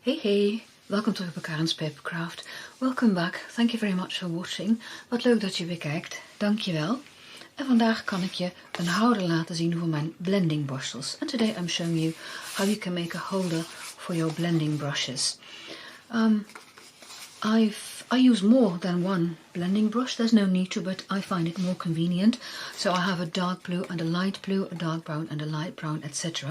Hey, welkom terug bij Karin's Papercraft. Welcome back, thank you very much for watching. Wat leuk dat je weer kijkt, dankjewel. En vandaag kan ik je een houder laten zien voor mijn blending borstels. And today I'm showing you how you can make a holder for your blending brushes. I use more than one blending brush. There's no need to, but I find it more convenient. So I have a dark blue and a light blue, a dark brown and a light brown, etc.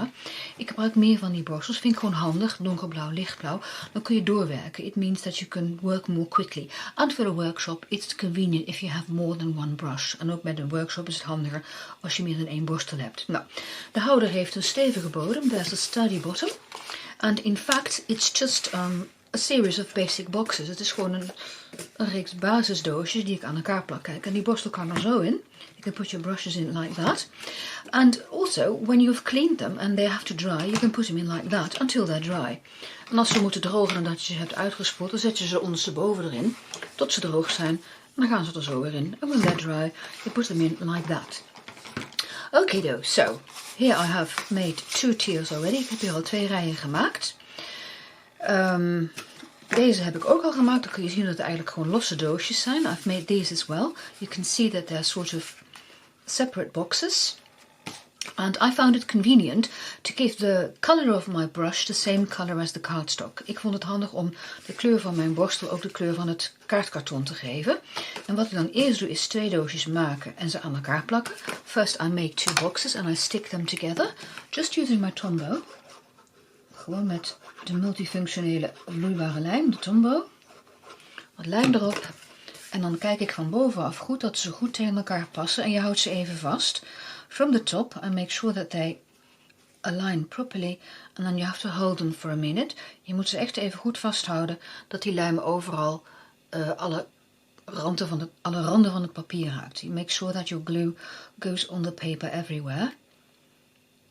Ik gebruik meer van die borstels. Vind ik gewoon handig. Donkerblauw, lichtblauw. Dan kun je doorwerken. It means that you can work more quickly. And for a workshop, it's convenient if you have more than one brush. En ook met een workshop is het handiger als je meer dan één borstel hebt. Nou, de houder heeft een stevige bodem. There's a sturdy bottom. And in fact, it's just a series of basic boxes. Het is gewoon een reeks basisdoosjes die ik aan elkaar plak. Kijk, en die borstel kan er zo in. You can put your brushes in like that. And also, when you've cleaned them and they have to dry, you can put them in like that until they're dry. En als ze moeten drogen nadat je ze hebt uitgespoeld, dan zet je ze ondersteboven erin, tot ze droog zijn. En dan gaan ze er zo weer in. And when they're dry, you put them in like that. Okay though, so, here I have made 2 tiers already. Ik heb hier al 2 rijen gemaakt. Deze heb ik ook al gemaakt. Dan kun je zien dat het eigenlijk gewoon losse doosjes zijn. I've made these as well. You can see that they're sort of separate boxes. And I found it convenient to give the color of my brush the same color as the cardstock. Ik vond het handig om de kleur van mijn borstel ook de kleur van het kaartkarton te geven. En wat ik dan eerst doe is 2 doosjes maken en ze aan elkaar plakken. First I make 2 boxes and I stick them together. Just using my Tombow. Gewoon met de multifunctionele vloeibare lijm, de Tombow. Wat lijm erop. En dan kijk ik van bovenaf goed dat ze goed tegen elkaar passen. En je houdt ze even vast. From the top and make sure that they align properly. And then you have to hold them for a minute. Je moet ze echt even goed vasthouden. Dat die lijm overal alle randen van het papier raakt. You make sure that your glue goes on the paper everywhere.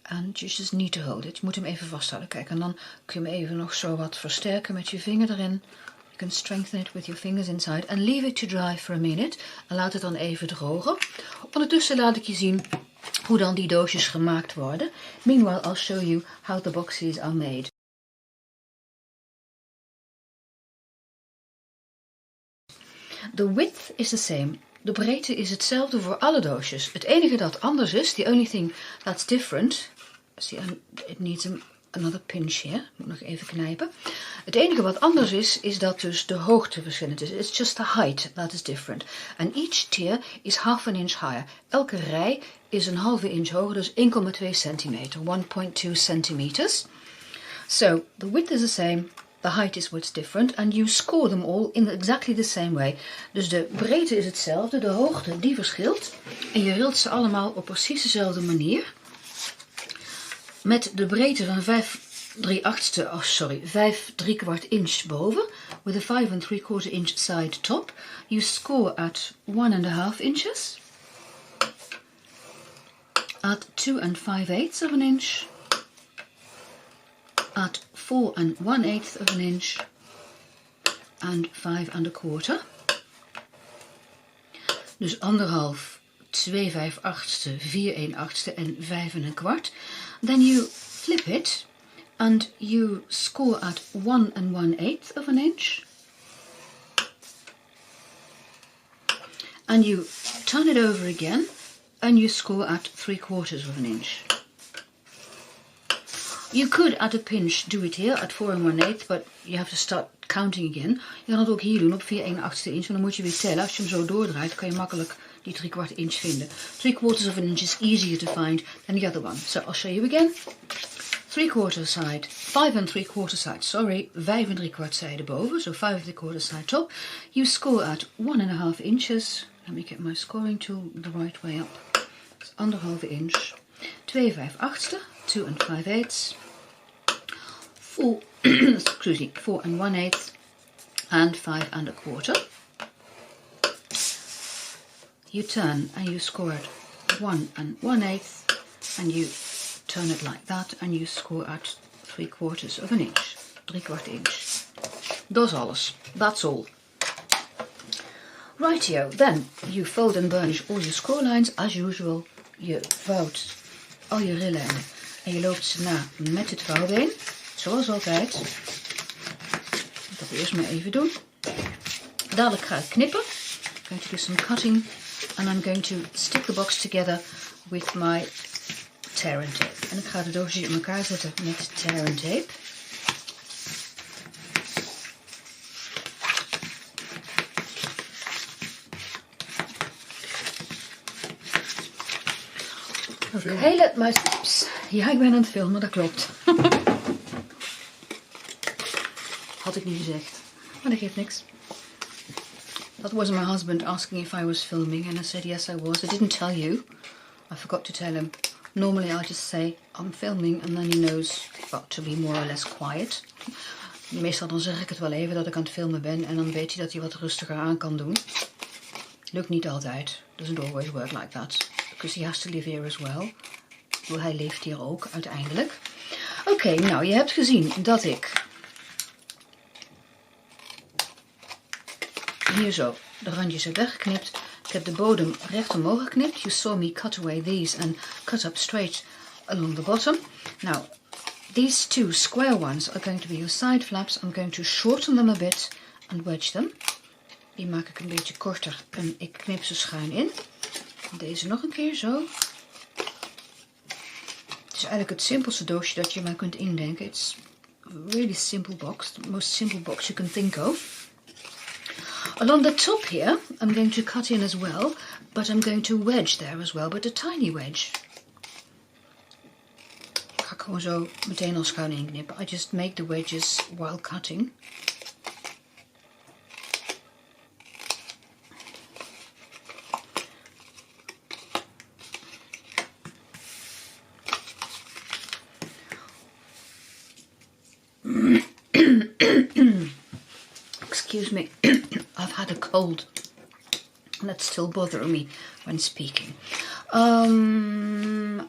And you just need to hold it. Je moet hem even vasthouden. Kijk, en dan kun je hem even nog zo wat versterken met je vinger erin. You can strengthen it with your fingers inside. And leave it to dry for a minute. En laat het dan even drogen. Ondertussen laat ik je zien hoe dan die doosjes gemaakt worden. Meanwhile, I'll show you how the boxes are made. The width is the same. De breedte is hetzelfde voor alle doosjes. Het enige dat anders is, the only thing that's different, see, it needs another pinch here, moet nog even knijpen. Het enige wat anders is dat dus de hoogte verschillend is. It's just the height that is different. And each tier is half an inch higher. Elke rij is een halve inch hoger, dus 1,2 centimeter, 1.2 centimeters. So, the width is the same. The height is what's different and you score them all in exactly the same way. Dus de breedte is hetzelfde, de hoogte die verschilt. En je rilt ze allemaal op precies dezelfde manier. Met de breedte van 5 3/4 inch boven. With a 5 3/4 inch side top. You score at 1.5 inches. At 2 5/8 of an inch. At 4 1/8 of an inch and 5 1/4. Dus 1,5, 2 5/8, 4 1/8 en 5 1/4. Then you flip it and you score at 1 1/8 of an inch. And you turn it over again and you score at 3/4 of an inch. You could at a pinch do it here at 4 1/8, but you have to start counting again. Je kan het ook hier doen op 4 1/8 inch, en dan moet je weer tellen. Als je hem zo doordraait, kan je makkelijk die 3/4 inch vinden. 3/4 of an inch is easier to find than the other one. So I'll show you again. 3/4 side, 5 3/4 side, sorry, 5 3/4 zijde boven, so 5 3/4 side top. You score at 1.5 inches. Let me get my scoring tool the right way up. It's 1,5 inch. 2 5/8, 2 5/8. 4, excuse me, 4 1/8 and 5 1/4. You turn and you score at 1 1/8 and you turn it like that and you score at 3/4 of an inch, 3/4 inch. Dat is alles. That's all. Rightio, then you fold and burnish all your score lines as usual. Je vouwt al je rillijnen en je loopt ze na met het vouwbeen. Zoals altijd. Ik ga het eerst maar even doen. Dadelijk ga ik knippen. I'm going to do some cutting. And I'm going to stick the box together with my tear and tape. En ik ga de doosjes in elkaar zetten met tear and tape. Oké, let my steps. Ja, ik ben aan het filmen, dat klopt. Had ik niet gezegd. Maar dat geeft niks. That was my husband asking if I was filming, and I said yes I was. I didn't tell you. I forgot to tell him. Normally I just say I'm filming and then he knows well, to be more or less quiet. Meestal dan zeg ik het wel even dat ik aan het filmen ben en dan weet hij dat hij wat rustiger aan kan doen. Lukt niet altijd. Doesn't always work like that. Because he has to live here as well. Well, hij leeft hier ook uiteindelijk. Oké, nou je hebt gezien dat ik hier zo de randjes heb weggeknipt. Ik heb de bodem recht omhoog geknipt. You saw me cut away these and cut up straight along the bottom. Now, these two square ones are going to be your side flaps. I'm going to shorten them a bit and wedge them. Die maak ik een beetje korter en ik knip ze schuin in. Deze nog een keer zo. Het is eigenlijk het simpelste doosje dat je maar kunt indenken. It's a really simple box. The most simple box you can think of. Along the top here, I'm going to cut in as well, but I'm going to wedge there as well, but a tiny wedge. Ga ik gewoon zo meteen al schuin inknippen. I just make the wedges while cutting. Excuse me, I've had a cold and that's still bothering me when speaking.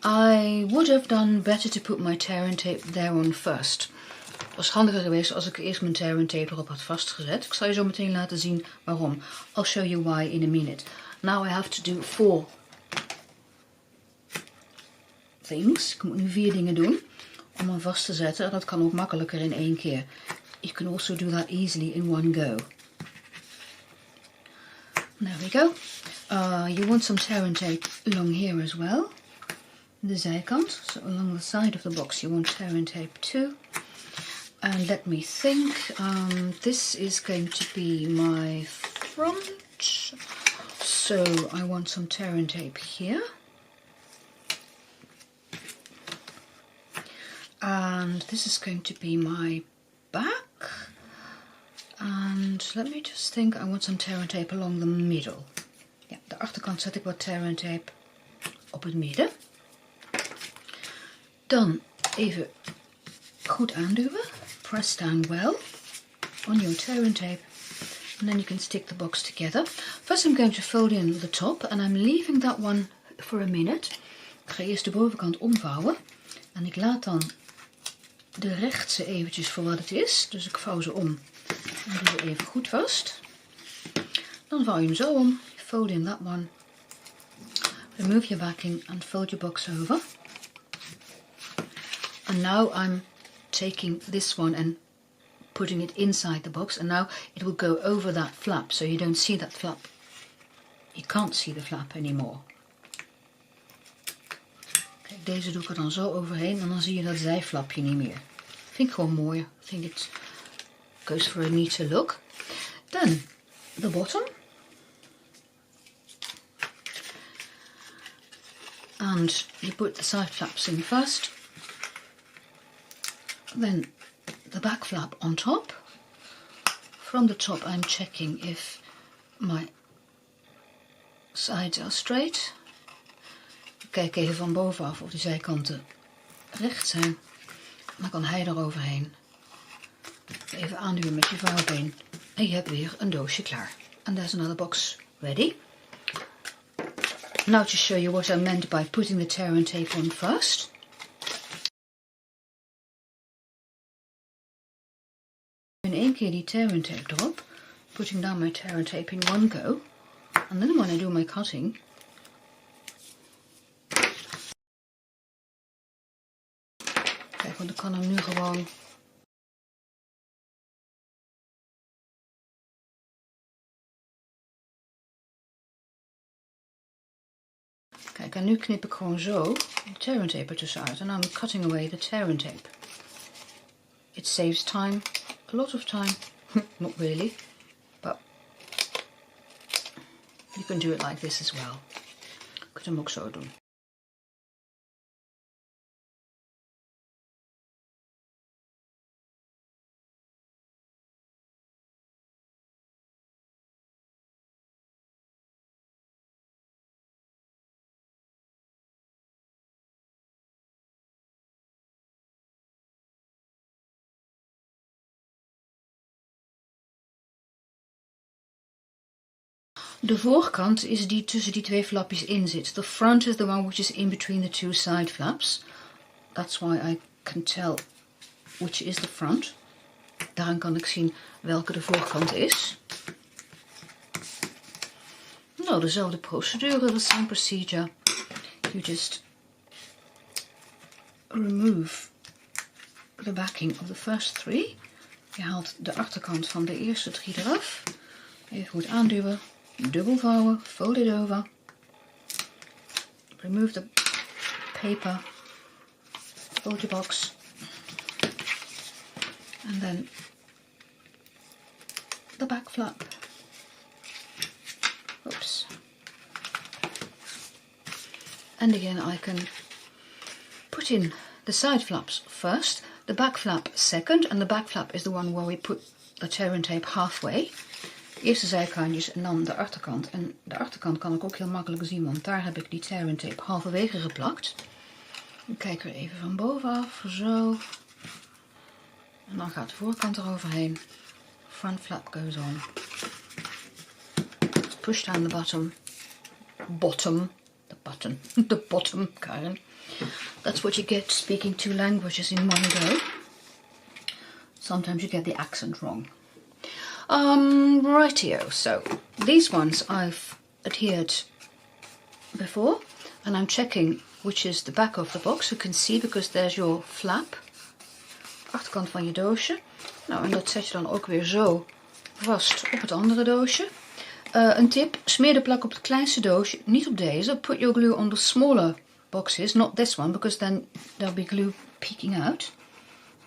I would have done better to put my tear and tape there on first. Het was handiger geweest als ik eerst mijn tear and tape erop had vastgezet. Ik zal je zo meteen laten zien waarom. I'll show you why in a minute. Now I have to do 4 things. Ik moet nu 4 dingen doen om hem vast te zetten. Dat kan ook makkelijker in 1 keer. You can also do that easily in one go. There we go. You want some tear and tape along here as well. De zijkant. So along the side of the box you want tear and tape too. And let me think. This is going to be my front. So I want some tear and tape here. And this is going to be my back. And let me just think, I want some tear and tape along the middle. Ja, de achterkant zet ik wat tear and tape op het midden. Dan even goed aanduwen. Press down well on your tear and tape. And then you can stick the box together. First I'm going to fold in the top and I'm leaving that one for a minute. Ik ga eerst de bovenkant omvouwen. En ik laat dan de rechtse eventjes voor wat het is. Dus ik vouw ze om. En doe ze even goed vast. Dan vouw je hem zo om. Fold in that one. Remove your backing and fold your box over. And now I'm taking this one and putting it inside the box. And now it will go over that flap. So you don't see that flap. You can't see the flap anymore. Kijk, deze doe ik er dan zo overheen. En dan zie je dat zijflapje niet meer. Vind ik gewoon mooi. I think it goes for a neater look. Then the bottom. And you put the side flaps in first. Then the back flap on top. From the top I'm checking if my sides are straight. Kijk even van bovenaf of die zijkanten recht zijn. Dan kan hij er overheen. Even aanduwen met je vouwbeen. En je hebt weer een doosje klaar. And there's another box ready. Now to show you what I meant by putting the tear and tape on first. In 1 keer die tear and tape erop. Putting down my tear and tape in one go. And then when I do my cutting. Kijk, want ik kan hem nu gewoon Kijk, en nu knip ik gewoon zo de tear and tape ertussenuit. En I'm cutting away the tear and tape. It saves time, a lot of time. Not really, but you can do it like this as well. Je kunt hem ook zo doen. De voorkant is die tussen die twee flapjes in zit. The front is the one which is in between the two side flaps. That's why I can tell which is the front. Daaraan kan ik zien welke de voorkant is. Nou, dezelfde procedure, the same procedure. You just remove the backing of the first three. Je haalt de achterkant van de eerste 3 eraf. Even goed aanduwen. Dubbel vouwen, fold it over, remove the paper, fold your box, and then the back flap. Oops. And again I can put in the side flaps first, the back flap second, and the back flap is the one where we put the tear and tape halfway. Eerst de zijkantjes en dan de achterkant. En de achterkant kan ik ook heel makkelijk zien, want daar heb ik die tear and tape halverwege geplakt. Ik kijk weer even van bovenaf, zo. En dan gaat de voorkant eroverheen. Front flap goes on. Push down the bottom. The bottom, Karin. That's what you get speaking 2 languages in one go. Sometimes you get the accent wrong. Rightio, so these ones I've adhered before, and I'm checking which is the back of the box. You can see because there's your flap, achterkant van je doosje. Nou, en dat zet je dan ook weer zo vast op het andere doosje. Een tip, smeer de plak op het kleinste doosje, niet op deze. Put your glue on the smaller boxes, not this one, because then there'll be glue peeking out.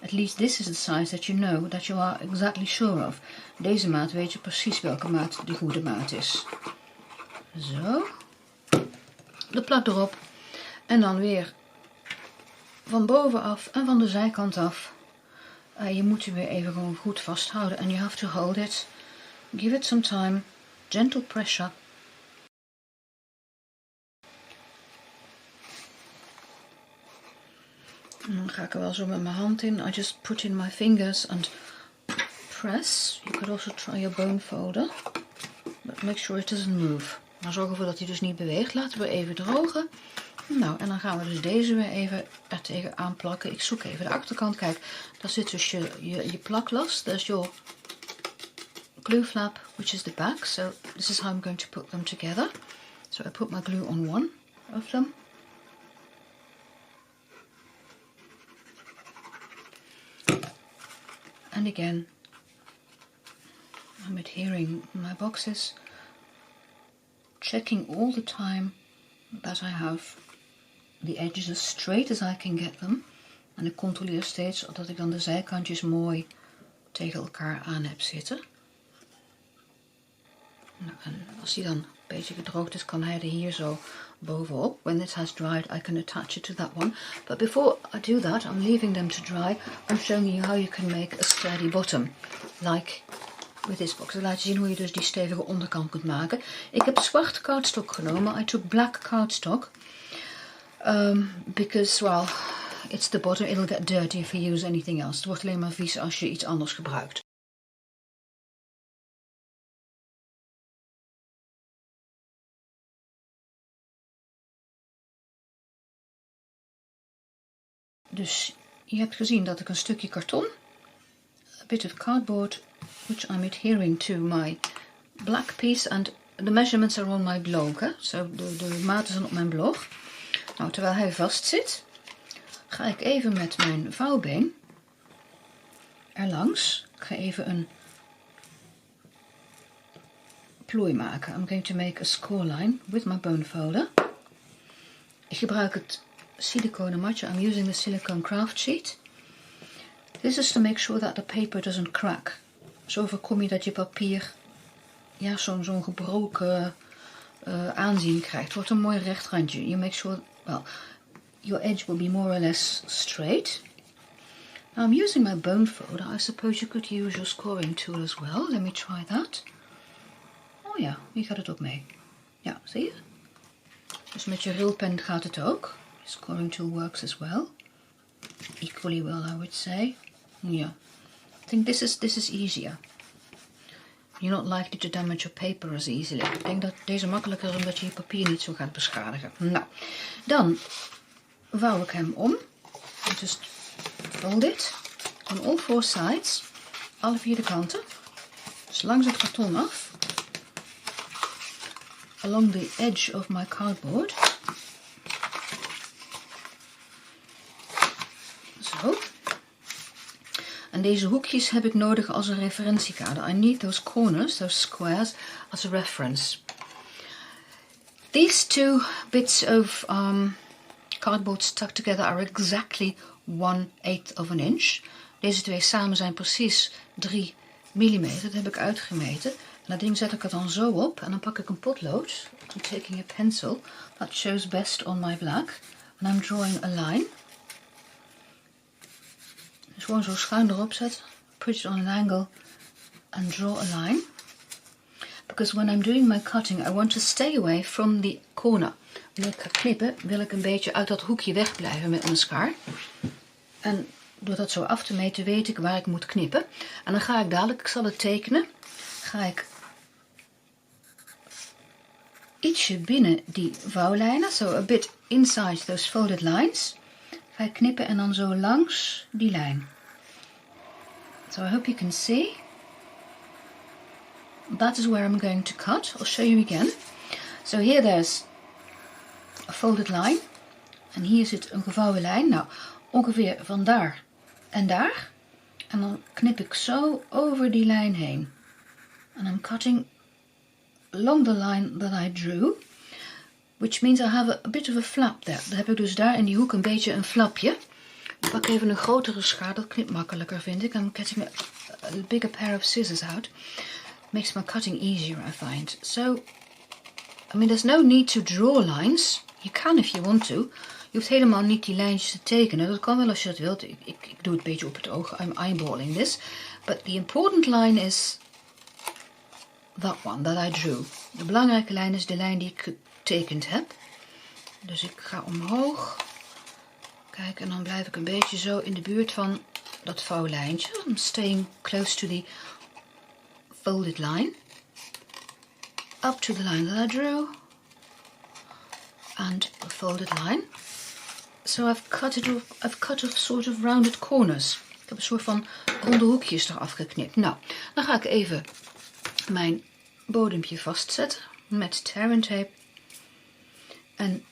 At least this is the size that you know, that you are exactly sure of. Deze maat weet je precies welke maat de goede maat is. Zo. De plak erop. En dan weer van bovenaf en van de zijkant af. Je moet je weer even gewoon goed vasthouden. And you have to hold it. Give it some time. Gentle pressure. En dan ga ik er wel zo met mijn hand in. I just put in my fingers and press. You could also try your bone folder. But make sure it doesn't move. Maar zorg ervoor dat hij dus niet beweegt. Laten we even drogen. Nou, en dan gaan we dus deze weer even er tegenaan plakken. Ik zoek even de achterkant. Kijk, daar zit dus je plaklas. There's your glue flap, which is the back. So this is how I'm going to put them together. So I put my glue on one of them. And again, I'm adhering my boxes, checking all the time that I have the edges as straight as I can get them. En ik controleer steeds dat ik dan de zijkantjes mooi tegen elkaar aan heb zitten. Nou, en als die dan een beetje gedroogd is, kan hij er hier zo bovenop. When this has dried, I can attach it to that one. But before I do that, I'm leaving them to dry. I'm showing you how you can make a sturdy bottom. Like with this box. Ik laat je zien hoe je dus die stevige onderkant kunt maken. Ik heb zwart cardstock genomen. I took black cardstock. Because, well, it's the bottom. It'll get dirty if you use anything else. Het wordt alleen maar vies als je iets anders gebruikt. Dus je hebt gezien dat ik een stukje karton, a bit of cardboard, which I'm adhering to my black piece, and the measurements are on my blog. Hè? So de maten zijn op mijn blog. Nou, terwijl hij vast zit, ga ik even met mijn vouwbeen erlangs. Ik ga even een plooi maken. I'm going to make a score line with my bone folder. Ik gebruik het siliconen matje. I'm using the silicone craft sheet. This is to make sure that the paper doesn't crack. Zo voorkom je dat je papier ja, zo'n gebroken aanzien krijgt. Het wordt een mooi recht randje. You make sure, well, your edge will be more or less straight. Now I'm using my bone folder. I suppose you could use your scoring tool as well. Let me try that. Oh ja, hier gaat het ook mee. Ja, zie je? Dus met je rilpen gaat het ook. Scoring tool works as well. Equally well, I would say. Yeah. I think this is easier. You're not likely to damage your paper as easily. Ik denk dat deze makkelijker is omdat je je papier niet zo gaat beschadigen. Nou, dan vouw ik hem om. Just fold it on all four sides. Alle vier de kanten. Dus langs het karton af. Along the edge of my cardboard. Zo. En deze hoekjes heb ik nodig als een referentiekader. I need those corners, those squares, as a reference. These two bits of cardboard stuck together are exactly 1/8 of an inch. Deze twee samen zijn precies 3 mm. Dat heb ik uitgemeten. En dat ding zet ik er dan zo op. En dan pak ik een potlood. I'm taking a pencil. That shows best on my black. And I'm drawing a line. Dus gewoon zo schuin erop zetten. Put it on an angle. And draw a line. Because when I'm doing my cutting, I want to stay away from the corner. Wanneer ik ga knippen, wil ik een beetje uit dat hoekje wegblijven met mijn schaar. En door dat zo af te meten, weet ik waar ik moet knippen. En dan ga ik dadelijk, ik zal het tekenen, ga ik ietsje binnen die vouwlijnen, so a bit inside those folded lines, ga ik knippen en dan zo langs die lijn. So I hope you can see. That is where I'm going to cut. I'll show you again. So here there's a folded line. En hier zit een gevouwen lijn. Nou, ongeveer van daar en daar. En dan knip ik zo over die lijn heen. And I'm cutting along the line that I drew. Which means I have a bit of a flap there. Dan heb ik dus daar in die hoek een beetje een flapje. Ik pak even een grotere schaar. Dat knipt makkelijker, vind ik. I'm getting a bigger pair of scissors out. Makes my cutting easier, I find. So, I mean, there's no need to draw lines. You can if you want to. Je hoeft helemaal niet die lijntjes te tekenen. Dat kan wel als je dat wilt. Ik doe het een beetje op het oog. I'm eyeballing this. But the important line is that one that I drew. De belangrijke lijn is de lijn die ik getekend heb. Dus ik ga omhoog. Kijk, en dan blijf ik een beetje zo in de buurt van dat vouwlijntje. I'm staying close to the folded line. Up to the line that I drew. And a folded line. So I've cut off sort of rounded corners. Ik heb een soort van ronde hoekjes eraf geknipt. Nou, dan ga ik even mijn bodempje vastzetten met tear tape. En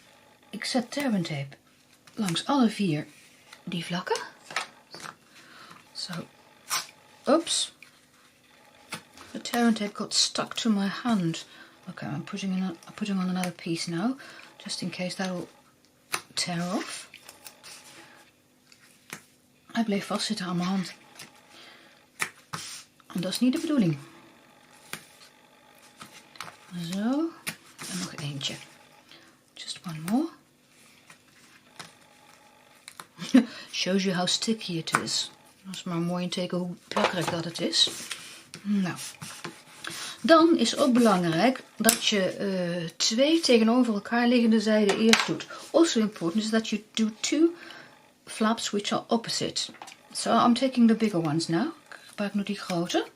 ik zet tear tape langs alle vier die vlakken. So, oops. The tear tape got stuck to my hand. Okay, I'm putting on another piece now, just in case that will tear off. Hij bleef vastzitten aan mijn hand. En dat is niet de bedoeling. Zo. En nog eentje. Just one more. Shows you how sticky it is. Dat is maar mooi een teken hoe plakkerig dat het is. Nou. Dan is ook belangrijk dat je 2 tegenover elkaar liggende zijden eerst doet. Also important is that you do 2 flaps which are opposite. So I'm taking the bigger ones now. Ik gebruik nu die grote.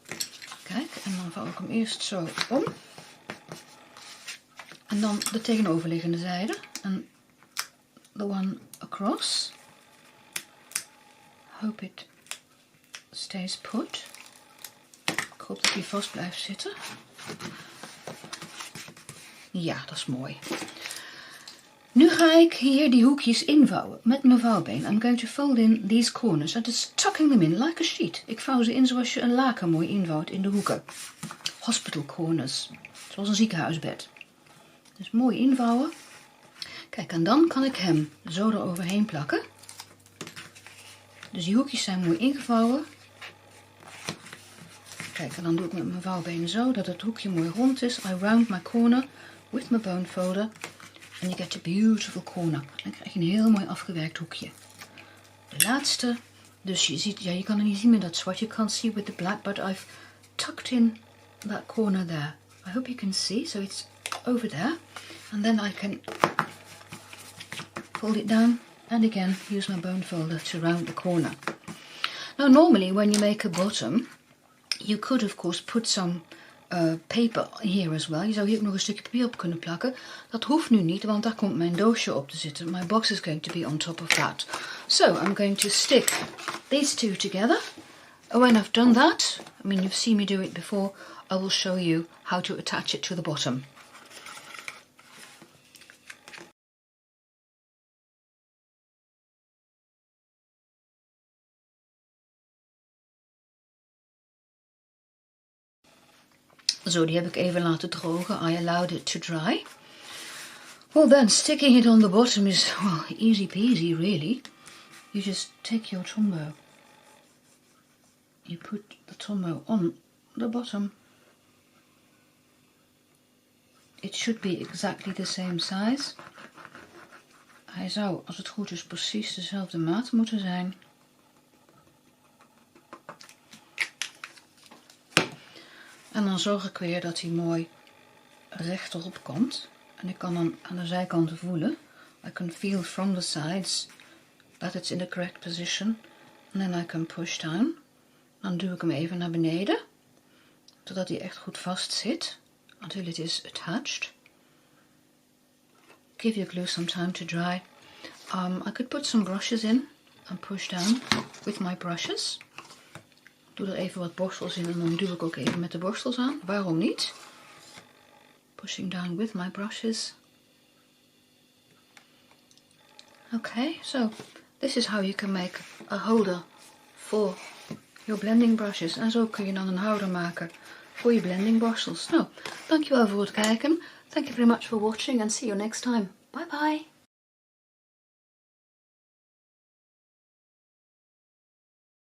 Kijk, en dan vouw ik hem eerst zo om. En dan de tegenoverliggende zijde. En the one across. Hope it stays put. Ik hoop dat hij vast blijft zitten. Ja, dat is mooi. Nu ga ik hier die hoekjes invouwen met mijn vouwbeen. I'm going to fold in these corners. That is tucking them in like a sheet. Ik vouw ze in zoals je een laken mooi invouwt in de hoeken. Hospital corners. Zoals een ziekenhuisbed. Dus mooi invouwen. Kijk, Kijk, en dan kan ik hem zo eroverheen plakken. Dus die hoekjes zijn mooi ingevouwen. Kijk, en dan doe ik met mijn vouwbeen zo dat het hoekje mooi rond is. I round my corner with my bone folder. And you get a beautiful corner. Dan krijg je een heel mooi afgewerkt hoekje. De laatste. Dus je ziet, ja, je kan het niet zien met dat zwart. You can't see with the black, but I've tucked in that corner there. I hope you can see. So it's over there. And then I can fold it down and again use my bone folder to round the corner. Now normally when you make a bottom, you could of course put some paper here as well. Je zou hier ook nog een stukje papier op kunnen plakken. Dat hoeft nu niet, want daar komt mijn doosje op te zitten. My box is going to be on top of that. So I'm going to stick these two together. And when I've done that, I mean you've seen me do it before, I will show you how to attach it to the bottom. Zo, die heb ik even laten drogen. I allowed it to dry. Well then, sticking it on the bottom is, well, easy peasy really. You just take your Tombow. You put the Tombow on the bottom. It should be exactly the same size. Hij zou, als het goed is, precies dezelfde maat moeten zijn. En dan zorg ik weer dat hij mooi rechterop komt. En ik kan dan aan de zijkanten voelen. I can feel from the sides that it's in the correct position. And then I can push down. Dan duw ik hem even naar beneden. Zodat hij echt goed vast zit. Until it is attached. Give your glue some time to dry. I could put some brushes in. And push down with my brushes. Doe er even wat borstels in en dan duw ik ook even met de borstels aan. Waarom niet? Pushing down with my brushes. Okay, so this is how you can make a holder for your blending brushes. En zo kun je dan een houder maken voor je blending borstels. Nou, dankjewel voor het kijken. Thank you very much for watching and see you next time. Bye bye.